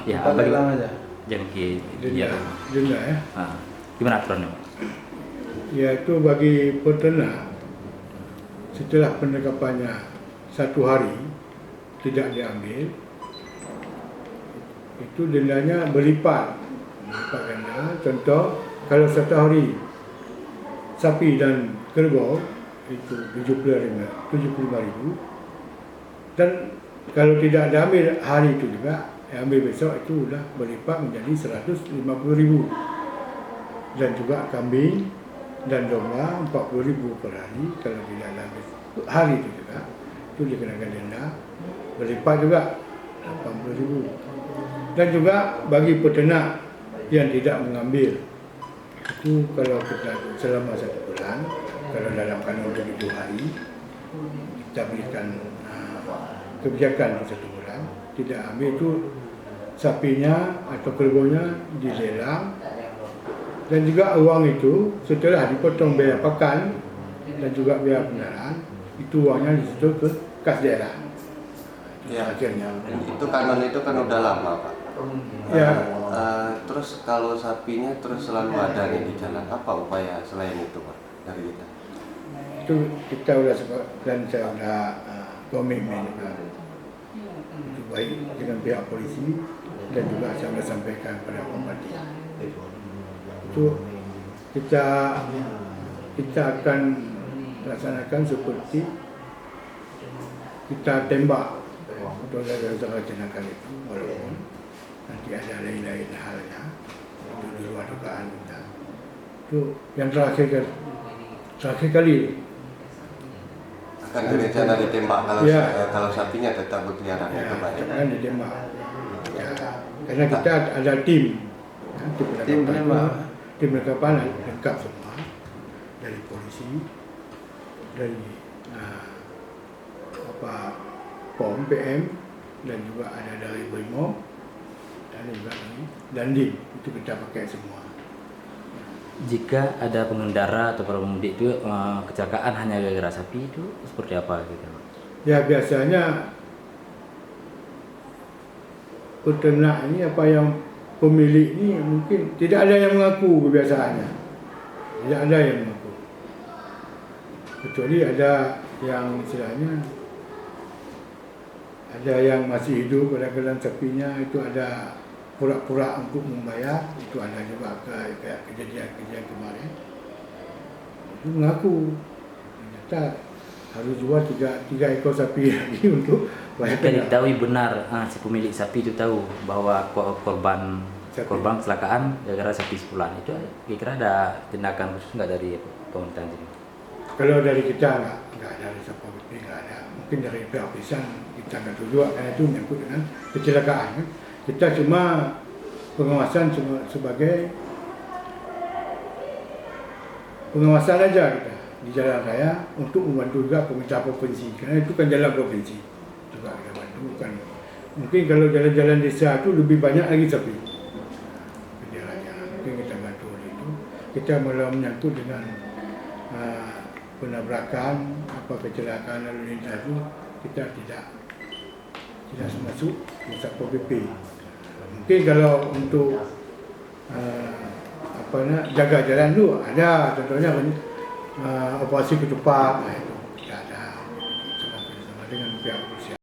Ya, tempat lelang aja. jengki Denda ya. gimana aturannya, Pak? Yaitu bagi peternak setelah penangkapannya 1 hari tidak diambil, itu dendanya berlipat ganda. Contoh, kalau 1 hari sapi dan kerbau itu 75.000, dan kalau tidak diambil hari itu juga, diambil besok, itu sudah berlipat menjadi 150.000. Dan juga kambing dan domba 40.000 per hari. Kalau tidak diambil hari itu juga, itu dikenakan denda berlipat juga 80.000. Dan juga bagi peternak yang tidak mengambil, itu kalau kita selama 1 bulan, kalau dalam kanun 7 hari, kita berikan kebijakan 1 bulan, tidak ambil, itu sapinya atau kerbaunya dilelang, dan juga uang itu setelah dipotong biaya pakan dan juga biaya pendarahan, itu uangnya disetor ke kas daerah. Ya, akhirnya. Itu kanon itu kan udah lama, Pak. Ya. Terus kalau sapinya terus selalu ada nih di jalan, apa upaya selain itu, Pak, dari kita? Itu kita sudah sebut, dan saya sudah komitmen juga itu baik dengan pihak polisi, dan juga saya sudah sampaikan kepada Bupati. Itu kita akan laksanakan seperti kita tembak untuk saudara jenazah itu, walaupun nanti ada lain-lain halnya itu di luar dugaan kita. Itu yang terakhir kali Akan berencana ditembak kalau ya. Kalau sapinya tetap berkeliaran, Ya, itu, Pak. kan ditembak. Ya, karena kita ada tim, ya, Tim penembak. Tim penangkapan lengkap semua, dari polisi, dari POM, PM, dan juga ada dari BRIMOB, dan juga dari Dandim. Itu kita pakai semua. Jika ada pengendara atau para pemudik itu kecelakaan hanya gara-gara sapi, itu seperti apa gitu, Pak? Ya, biasanya peternak ini, apa yang pemilik ini mungkin tidak ada yang mengaku kebiasaannya. Tidak ada yang mengaku. Kecuali ada yang istilahnya, ada yang masih hidup, kadang-kadang sapinya itu ada pura-pura untuk membayar. Itu ada juga kayak kejadian kemarin. Itu mengaku. Ternyata harus jual 3 ekor sapi lagi untuk bayar. Jika diketahui benar si pemilik sapi itu tahu bahwa korban kecelakaan gara-gara sapi sepulan, itu kira-kira ada tindakan khusus nggak dari pemerintah sini? Kalau dari kita nggak ada, dari Satpol PP nggak ada. Mungkin dari pihak kepolisian kita nggak tahu juga, karena itu menyangkut dengan kecelakaan. Kan? Kita cuma pengawasan sebagai pengawasan aja kita di jalan raya, untuk membantu juga pemerintah provinsi, karena itu kan jalan provinsi juga kita bantu. Kan mungkin kalau jalan-jalan desa itu lebih banyak lagi sapi. Mungkin kita bantu itu. Kita malah menyangkut dengan penabrakan, kecelakaan lalu lintas itu, kita tidak masuk di Satpol PP. Mungkin kalau untuk jaga jalan tu ada, contohnya operasi ketupat, itu tidak ada, sama dengan pihak